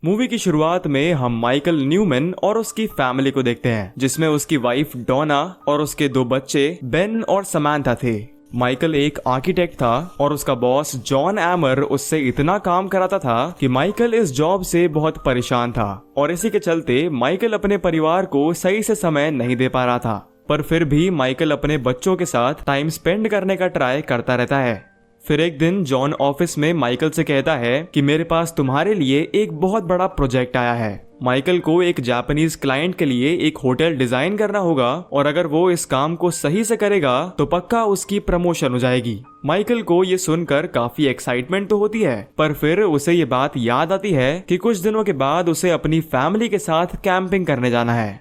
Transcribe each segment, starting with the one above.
Movie की शुरुआत में हम माइकल न्यूमैन और उसकी फैमिली को देखते हैं, जिसमें उसकी वाइफ डोना और उसके 2 बच्चे बेन और समांथा थे। माइकल एक आर्किटेक्ट था और उसका बॉस जॉन एमर उससे इतना काम कराता था कि माइकल इस जॉब से बहुत परेशान था और इसी के चलते माइकल अपने परिवार को सही से समय नहीं दे पा रहा था। पर फिर भी माइकल अपने बच्चों के साथ टाइम स्पेंड करने का ट्राई करता रहता है। फिर एक दिन जॉन ऑफिस में माइकल से कहता है कि मेरे पास तुम्हारे लिए एक बहुत बड़ा प्रोजेक्ट आया है। माइकल को एक जापानीज क्लाइंट के लिए एक होटल डिजाइन करना होगा और अगर वो इस काम को सही से करेगा तो पक्का उसकी प्रमोशन हो जाएगी। माइकल को ये सुनकर काफी एक्साइटमेंट तो होती है, पर फिर उसे ये बात याद आती है कि कुछ दिनों के बाद उसे अपनी फैमिली के साथ कैंपिंग करने जाना है।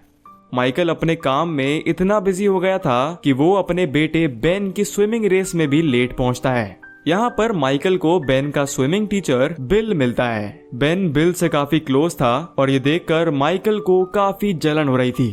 माइकल अपने काम में इतना बिजी हो गया था कि वो अपने बेटे बेन की स्विमिंग रेस में भी लेट पहुंचता है। यहाँ पर माइकल को बेन का स्विमिंग टीचर बिल मिलता है। बेन बिल से काफी क्लोज था और ये देखकर माइकल को काफी जलन हो रही थी।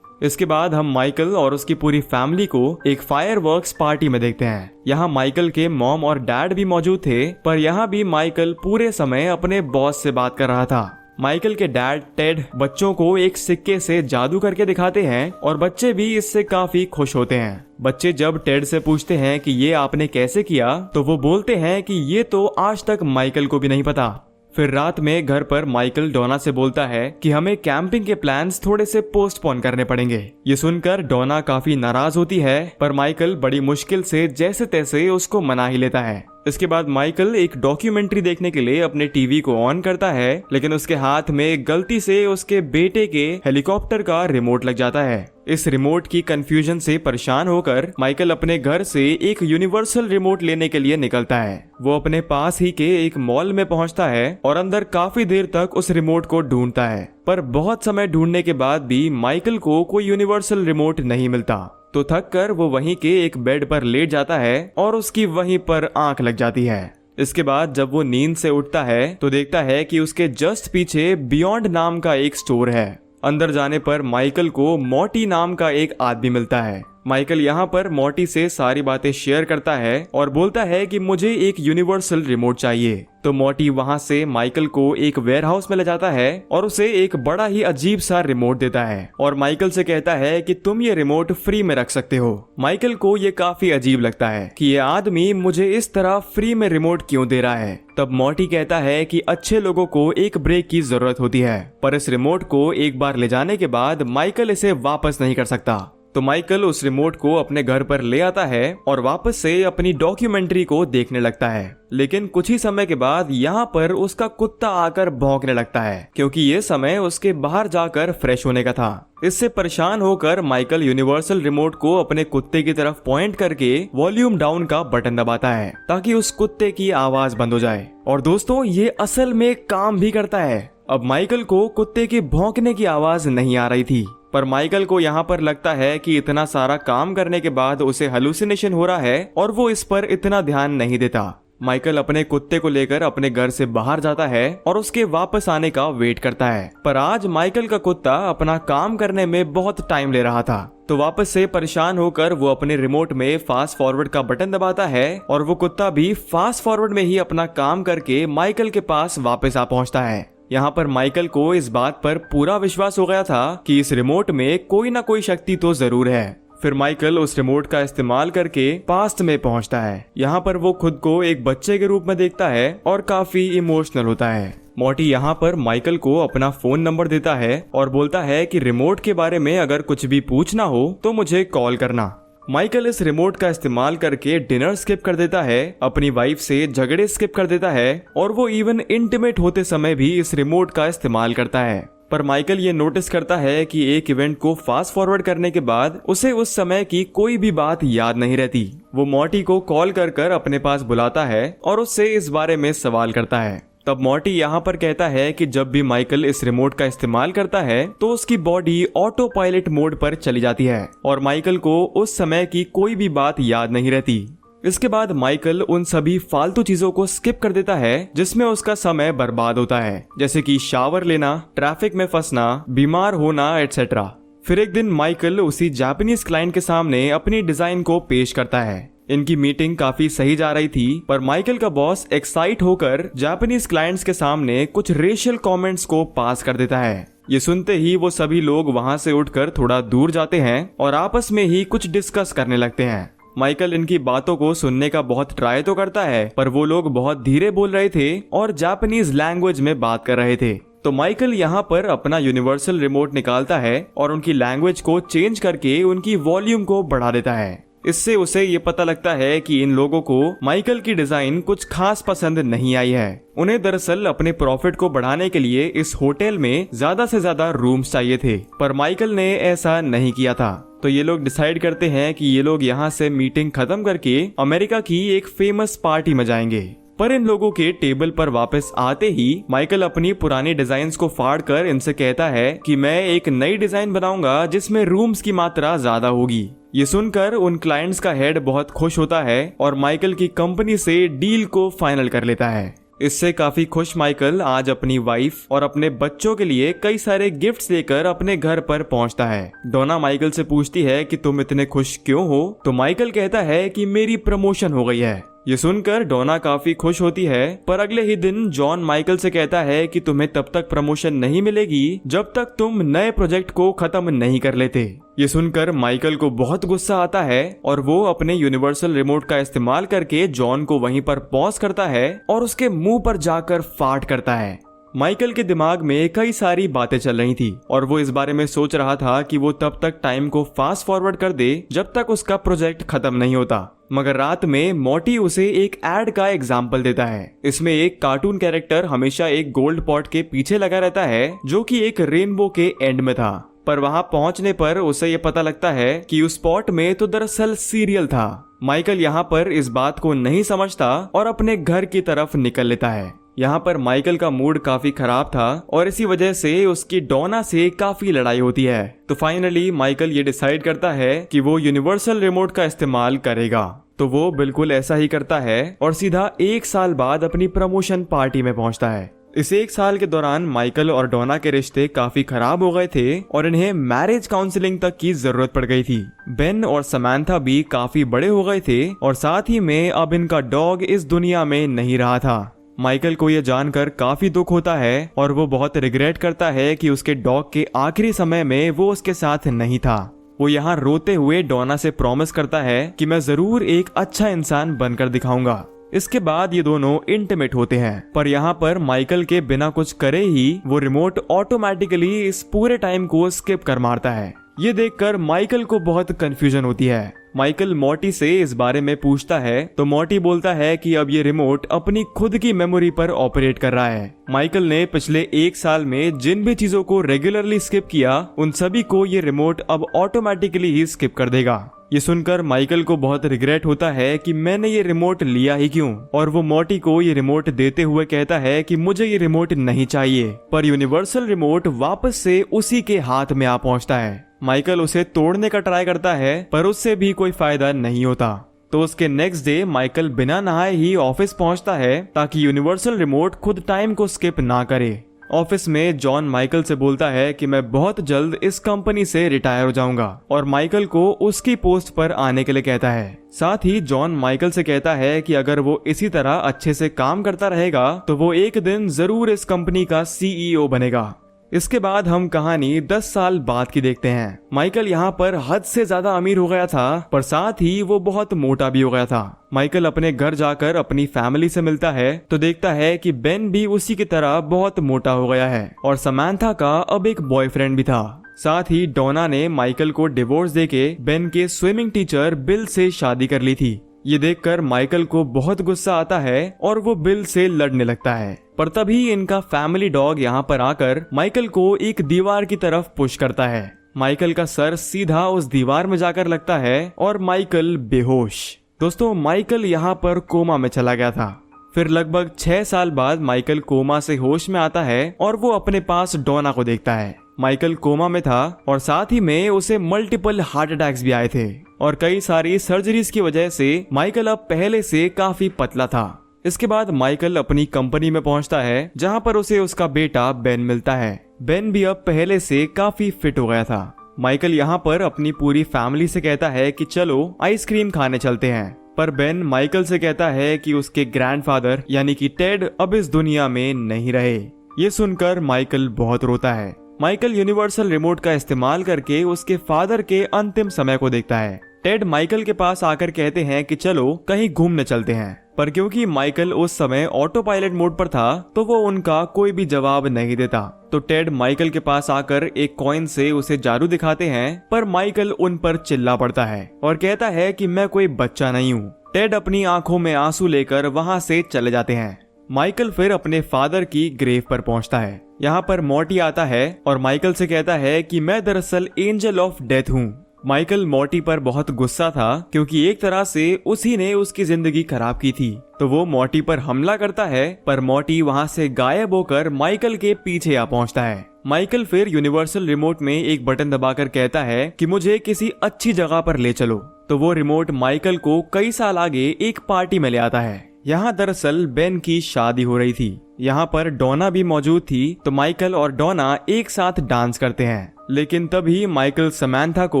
इसके बाद हम माइकल और उसकी पूरी फैमिली को एक फायरवर्क्स पार्टी में देखते हैं। यहाँ माइकल के मॉम और डैड भी मौजूद थे, पर यहाँ भी माइकल पूरे समय अपने बॉस से बात कर रहा था। माइकल के डैड टेड बच्चों को एक सिक्के से जादू करके दिखाते हैं और बच्चे भी इससे काफी खुश होते हैं। बच्चे जब टेड से पूछते हैं कि ये आपने कैसे किया, तो वो बोलते हैं कि ये तो आज तक माइकल को भी नहीं पता। फिर रात में घर पर माइकल डोना से बोलता है कि हमें कैंपिंग के प्लान्स थोड़े से पोस्टपोन करने पड़ेंगे। ये सुनकर डोना काफी नाराज होती है, पर माइकल बड़ी मुश्किल से जैसे तैसे उसको मना ही लेता है। इसके बाद माइकल एक डॉक्यूमेंट्री देखने के लिए अपने टीवी को ऑन करता है, लेकिन उसके हाथ में गलती से उसके बेटे के हेलीकॉप्टर का रिमोट लग जाता है। इस रिमोट की कंफ्यूजन से परेशान होकर माइकल अपने घर से एक यूनिवर्सल रिमोट लेने के लिए निकलता है। वो अपने पास ही के एक मॉल में पहुंचता है और अंदर काफी देर तक उस रिमोट को ढूंढता है, पर बहुत समय ढूंढने के बाद भी माइकल को कोई यूनिवर्सल रिमोट नहीं मिलता। तो थक कर वो वहीं के एक बेड पर लेट जाता है और उसकी वहीं पर आंख लग जाती है। इसके बाद जब वो नींद से उठता है तो देखता है कि उसके जस्ट पीछे बियॉन्ड नाम का एक स्टोर है। अंदर जाने पर माइकल को मॉर्टी नाम का एक आदमी मिलता है। माइकल यहाँ पर मॉर्टी से सारी बातें शेयर करता है और बोलता है कि मुझे एक यूनिवर्सल रिमोट चाहिए। तो मॉर्टी वहाँ से माइकल को एक वेयरहाउस में ले जाता है और उसे एक बड़ा ही अजीब सा रिमोट देता है और माइकल से कहता है कि तुम ये रिमोट फ्री में रख सकते हो। माइकल को ये काफी अजीब लगता है कि ये आदमी मुझे इस तरह फ्री में रिमोट क्यों दे रहा है। तब मॉर्टी कहता है कि अच्छे लोगों को एक ब्रेक की जरूरत होती है, पर इस रिमोट को एक बार ले जाने के बाद माइकल इसे वापस नहीं कर सकता। तो माइकल उस रिमोट को अपने घर पर ले आता है और वापस से अपनी डॉक्यूमेंट्री को देखने लगता है। लेकिन कुछ ही समय के बाद यहाँ पर उसका कुत्ता आकर भौंकने लगता है, क्योंकि ये समय उसके बाहर जाकर फ्रेश होने का था। इससे परेशान होकर माइकल यूनिवर्सल रिमोट को अपने कुत्ते की तरफ पॉइंट करके वॉल्यूम डाउन का बटन दबाता है ताकि उस कुत्ते की आवाज बंद हो जाए। और दोस्तों, ये असल में काम भी करता है। अब माइकल को कुत्ते की भौंकने की आवाज नहीं आ रही थी, पर माइकल को यहाँ पर लगता है कि इतना सारा काम करने के बाद उसे हेलुसिनेशन हो रहा है और वो इस पर इतना ध्यान नहीं देता। माइकल अपने कुत्ते को लेकर अपने घर से बाहर जाता है और उसके वापस आने का वेट करता है, पर आज माइकल का कुत्ता अपना काम करने में बहुत टाइम ले रहा था। तो वापस से परेशान होकर वो अपने रिमोट में फास्ट फॉरवर्ड का बटन दबाता है और वो कुत्ता भी फास्ट फॉरवर्ड में ही अपना काम करके माइकल के पास वापस आ पहुंचता है। यहाँ पर माइकल को इस बात पर पूरा विश्वास हो गया था कि इस रिमोट में कोई ना कोई शक्ति तो जरूर है। फिर माइकल उस रिमोट का इस्तेमाल करके पास्ट में पहुंचता है। यहाँ पर वो खुद को एक बच्चे के रूप में देखता है और काफी इमोशनल होता है। मॉर्टी यहाँ पर माइकल को अपना फोन नंबर देता है और बोलता है कि रिमोट के बारे में अगर कुछ भी पूछना हो तो मुझे कॉल करना। माइकल इस रिमोट का इस्तेमाल करके डिनर स्किप कर देता है, अपनी वाइफ से झगड़े स्किप कर देता है और वो इवन इंटीमेट होते समय भी इस रिमोट का इस्तेमाल करता है। पर माइकल ये नोटिस करता है कि एक इवेंट को फास्ट फॉरवर्ड करने के बाद उसे उस समय की कोई भी बात याद नहीं रहती। वो मॉर्टी को कॉल कर अपने पास बुलाता है और उससे इस बारे में सवाल करता है। तब मॉर्टी यहाँ पर कहता है कि जब भी माइकल इस रिमोट का इस्तेमाल करता है तो उसकी बॉडी ऑटो पायलट मोड पर चली जाती है और माइकल को उस समय की कोई भी बात याद नहीं रहती। इसके बाद माइकल उन सभी फालतू चीजों को स्किप कर देता है जिसमें उसका समय बर्बाद होता है, जैसे कि शावर लेना, ट्रैफिक में फंसना, बीमार होना एटसेट्रा। फिर एक दिन माइकल उसी जापानीज क्लाइंट के सामने अपनी डिजाइन को पेश करता है। इनकी मीटिंग काफी सही जा रही थी, पर माइकल का बॉस एक्साइट होकर जापानीज क्लाइंट्स के सामने कुछ रेशियल कमेंट्स को पास कर देता है। ये सुनते ही वो सभी लोग वहां से उठकर थोड़ा दूर जाते हैं और आपस में ही कुछ डिस्कस करने लगते हैं। माइकल इनकी बातों को सुनने का बहुत ट्राई तो करता है, पर वो लोग बहुत धीरे बोल रहे थे और जापानीज लैंग्वेज में बात कर रहे थे। तो माइकल यहाँ पर अपना यूनिवर्सल रिमोट निकालता है और उनकी लैंग्वेज को चेंज करके उनकी वॉल्यूम को बढ़ा देता है। इससे उसे ये पता लगता है कि इन लोगों को माइकल की डिजाइन कुछ खास पसंद नहीं आई है। उन्हें दरअसल अपने प्रॉफिट को बढ़ाने के लिए इस होटल में ज्यादा से ज्यादा रूम्स चाहिए थे, पर माइकल ने ऐसा नहीं किया था। तो ये लोग डिसाइड करते हैं कि ये लोग यहाँ से मीटिंग खत्म करके अमेरिका की एक फेमस पार्टी में जाएंगे। पर इन लोगों के टेबल पर वापस आते ही माइकल अपनी पुरानी डिजाइन्स को फाड़ कर इनसे कहता है कि मैं एक नई डिजाइन बनाऊंगा जिसमें रूम्स की मात्रा ज्यादा होगी। ये सुनकर उन क्लाइंट्स का हेड बहुत खुश होता है और माइकल की कंपनी से डील को फाइनल कर लेता है। इससे काफी खुश माइकल आज अपनी वाइफ और अपने बच्चों के लिए कई सारे गिफ्ट्स लेकर अपने घर पर पहुंचता है। डोना माइकल से पूछती है कि तुम इतने खुश क्यों हो, तो माइकल कहता है कि मेरी प्रमोशन हो गई है। ये सुनकर डोना काफी खुश होती है, पर अगले ही दिन जॉन माइकल से कहता है कि तुम्हें तब तक प्रमोशन नहीं मिलेगी जब तक तुम नए प्रोजेक्ट को खत्म नहीं कर लेते। ये सुनकर माइकल को बहुत गुस्सा आता है और वो अपने यूनिवर्सल रिमोट का इस्तेमाल करके जॉन को वहीं पर पॉज करता है और उसके मुंह पर जाकर फाट करता है। माइकल के दिमाग में कई सारी बातें चल रही थी और वो इस बारे में सोच रहा था कि वो तब तक टाइम को फास्ट फॉरवर्ड कर दे जब तक उसका प्रोजेक्ट खत्म नहीं होता। मगर रात में मोटी उसे एक एड का एग्जाम्पल देता है। इसमें एक कार्टून कैरेक्टर हमेशा एक गोल्ड पॉट के पीछे लगा रहता है जो कि एक रेनबो के एंड में था, पर वहां पहुंचने पर उसे ये पता लगता है कि उस पॉट में तो दरअसल सीरियल था। माइकल यहाँ पर इस बात को नहीं समझता और अपने घर की तरफ निकल लेता है। यहाँ पर माइकल का मूड काफी खराब था और इसी वजह से उसकी डोना से काफी लड़ाई होती है। तो फाइनली माइकल ये डिसाइड करता है कि वो यूनिवर्सल रिमोट का इस्तेमाल करेगा। तो वो बिल्कुल ऐसा ही करता है और सीधा 1 साल बाद अपनी प्रमोशन पार्टी में पहुंचता है। इस 1 साल के दौरान माइकल और डोना के रिश्ते काफी खराब हो गए थे और इन्हें मैरिज काउंसलिंग तक की जरूरत पड़ गई थी। बेन और समांथा भी काफी बड़े हो गए थे और साथ ही में अब इनका डॉग इस दुनिया में नहीं रहा था। माइकल को यह जानकर काफी दुख होता है और वो बहुत रिग्रेट करता है कि उसके डॉग के आखिरी समय में वो उसके साथ नहीं था। वो यहाँ रोते हुए डोना से प्रॉमिस करता है कि मैं जरूर एक अच्छा इंसान बनकर दिखाऊंगा। इसके बाद ये दोनों इंटीमेट होते हैं, पर यहाँ पर माइकल के बिना कुछ करे ही वो रिमोट ऑटोमेटिकली इस पूरे टाइम को स्किप कर मारता है। ये देखकर माइकल को बहुत कंफ्यूजन होती है। माइकल मोटी से इस बारे में पूछता है तो मोटी बोलता है कि अब ये रिमोट अपनी खुद की मेमोरी पर ऑपरेट कर रहा है। माइकल ने पिछले 1 साल में जिन भी चीजों को रेगुलरली स्किप किया उन सभी को ये रिमोट अब ऑटोमेटिकली ही स्किप कर देगा। ये सुनकर माइकल को बहुत रिग्रेट होता है कि मैंने ये रिमोट लिया ही क्यों, और वो मोटी को ये रिमोट देते हुए कहता है कि मुझे ये रिमोट नहीं चाहिए। पर यूनिवर्सल रिमोट वापस से उसी के हाथ में आ पहुंचता है। माइकल उसे तोड़ने का ट्राई करता है पर उससे भी कोई फायदा नहीं होता। तो उसके नेक्स्ट डे माइकल बिना नहाए ही ऑफिस पहुंचता है ताकि यूनिवर्सल रिमोट खुद टाइम को स्किप ना करे। ऑफिस में जॉन माइकल से बोलता है कि मैं बहुत जल्द इस कंपनी से रिटायर हो जाऊंगा और माइकल को उसकी पोस्ट पर आने के लिए कहता है। साथ ही जॉन माइकल से कहता है कि अगर वो इसी तरह अच्छे से काम करता रहेगा तो वो एक दिन जरूर इस कंपनी का CEO बनेगा। इसके बाद हम कहानी 10 साल बाद की देखते हैं। माइकल यहाँ पर हद से ज्यादा अमीर हो गया था, पर साथ ही वो बहुत मोटा भी हो गया था। माइकल अपने घर जाकर अपनी फैमिली से मिलता है तो देखता है कि बेन भी उसी की तरह बहुत मोटा हो गया है और समांथा का अब एक बॉयफ्रेंड भी था। साथ ही डोना ने माइकल को डिवोर्स देके बेन के स्विमिंग टीचर बिल से शादी कर ली थी। ये देखकर माइकल को बहुत गुस्सा आता है और वो बिल से लड़ने लगता है, पर तभी इनका फैमिली डॉग यहाँ पर आकर माइकल को एक दीवार की तरफ पुश करता है। माइकल का सर सीधा उस दीवार में जाकर लगता है और माइकल बेहोश। दोस्तों, माइकल यहाँ पर कोमा में चला गया था। फिर लगभग 6 साल बाद माइकल कोमा से होश में आता है और वो अपने पास डोना को देखता है। माइकल कोमा में था और साथ ही में उसे मल्टीपल हार्ट अटैक्स भी आए थे और कई सारी सर्जरीज की वजह से माइकल अब पहले से काफी पतला था। इसके बाद माइकल अपनी कंपनी में पहुंचता है जहां पर उसे उसका बेटा बेन मिलता है। बेन भी अब पहले से काफी फिट हो गया था। माइकल यहाँ पर अपनी पूरी फैमिली से कहता है कि चलो आइसक्रीम खाने चलते हैं, पर बेन माइकल से कहता है कि उसके ग्रैंडफादर यानी कि टेड अब इस दुनिया में नहीं रहे। ये सुनकर माइकल बहुत रोता है। माइकल यूनिवर्सल रिमोट का इस्तेमाल करके उसके फादर के अंतिम समय को देखता है। टेड माइकल के पास आकर कहते हैं कि चलो कहीं घूमने चलते हैं, पर क्योंकि माइकल उस समय ऑटो पायलट मोड पर था तो वो उनका कोई भी जवाब नहीं देता। तो टेड माइकल के पास आकर एक कॉइन से उसे जादू दिखाते हैं, पर माइकल उन पर चिल्ला पड़ता है और कहता है कि मैं कोई बच्चा नहीं हूँ। टेड अपनी आंखों में आंसू लेकर वहाँ से चले जाते हैं। माइकल फिर अपने फादर की ग्रेव पर पहुंचता है। यहाँ पर मॉर्टी आता है और माइकल से कहता है कि मैं दरअसल एंजल ऑफ डेथ हूँ। माइकल मॉर्टी पर बहुत गुस्सा था क्योंकि एक तरह से उसी ने उसकी जिंदगी खराब की थी, तो वो मॉर्टी पर हमला करता है, पर मॉर्टी वहाँ से गायब होकर माइकल के पीछे आ पहुँचता है। माइकल फिर यूनिवर्सल रिमोट में एक बटन दबाकर कहता है कि मुझे किसी अच्छी जगह पर ले चलो, तो वो रिमोट माइकल को कई साल आगे एक पार्टी में ले आता है। यहाँ दरअसल बेन की शादी हो रही थी। यहाँ पर डोना भी मौजूद थी, तो माइकल और डोना एक साथ डांस करते हैं। लेकिन तभी माइकल समांथा को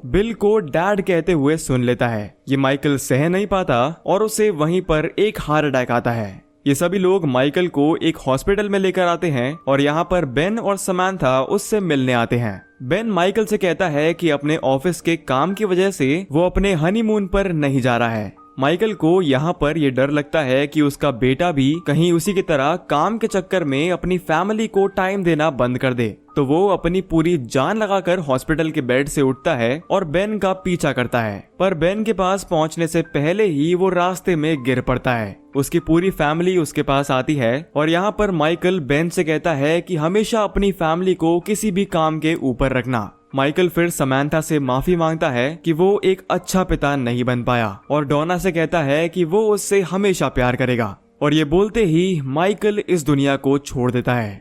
बिल को डैड कहते हुए सुन लेता है। ये माइकल सह नहीं पाता और उसे वहीं पर एक हार्ट अटैक आता है। ये सभी लोग माइकल को एक हॉस्पिटल में लेकर आते हैं और यहाँ पर बेन और समांथा उससे मिलने आते हैं। बेन माइकल से कहता है कि अपने ऑफिस के काम की वजह से वो अपने हनीमून पर नहीं जा रहा है। माइकल को यहाँ पर ये डर लगता है कि उसका बेटा भी कहीं उसी की तरह काम के चक्कर में अपनी फैमिली को टाइम देना बंद कर दे, तो वो अपनी पूरी जान लगाकर हॉस्पिटल के बेड से उठता है और बेन का पीछा करता है। पर बेन के पास पहुंचने से पहले ही वो रास्ते में गिर पड़ता है। उसकी पूरी फैमिली उसके पास आती है और यहाँ पर माइकल बेन से कहता है कि हमेशा अपनी फैमिली को किसी भी काम के ऊपर रखना। माइकल फिर समांथा से माफी मांगता है कि वो एक अच्छा पिता नहीं बन पाया और डोना से कहता है कि वो उससे हमेशा प्यार करेगा, और ये बोलते ही माइकल इस दुनिया को छोड़ देता है।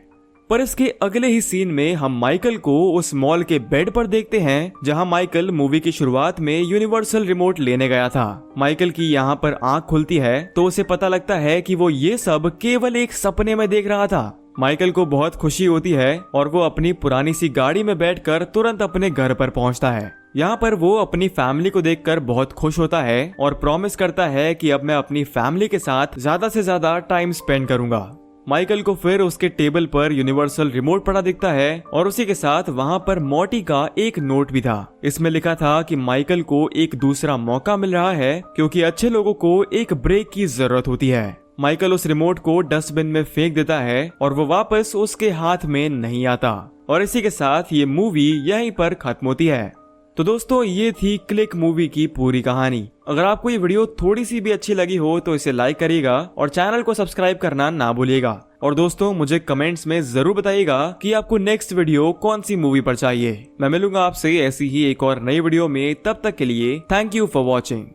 पर इसके अगले ही सीन में हम माइकल को उस मॉल के बेड पर देखते हैं जहां माइकल मूवी की शुरुआत में यूनिवर्सल रिमोट लेने गया था। माइकल की यहाँ पर आंख खुलती है तो उसे पता लगता है कि वो ये सब केवल एक सपने में देख रहा था। माइकल को बहुत खुशी होती है और वो अपनी पुरानी सी गाड़ी में बैठकर तुरंत अपने घर पर पहुंचता है। यहाँ पर वो अपनी फैमिली को देखकर बहुत खुश होता है और प्रॉमिस करता है कि अब मैं अपनी फैमिली के साथ ज्यादा से ज्यादा टाइम स्पेंड करूंगा। माइकल को फिर उसके टेबल पर यूनिवर्सल रिमोट पड़ा दिखता है और उसी के साथ वहाँ पर मॉर्टी का एक नोट भी था। इसमें लिखा था कि माइकल को एक दूसरा मौका मिल रहा है क्योंकि अच्छे लोगों को एक ब्रेक की जरूरत होती है। माइकल उस रिमोट को डस्टबिन में फेंक देता है और वो वापस उसके हाथ में नहीं आता, और इसी के साथ ये मूवी यहीं पर खत्म होती है। तो दोस्तों, ये थी क्लिक मूवी की पूरी कहानी। अगर आपको ये वीडियो थोड़ी सी भी अच्छी लगी हो तो इसे लाइक करिएगा और चैनल को सब्सक्राइब करना ना भूलिएगा। और दोस्तों, मुझे कमेंट्स में जरूर बताइएगा कि आपको नेक्स्ट वीडियो कौन सी मूवी पर चाहिए। मैं मिलूंगा आपसे ऐसी ही एक और नई वीडियो में। तब तक के लिए थैंक यू फॉर वॉचिंग।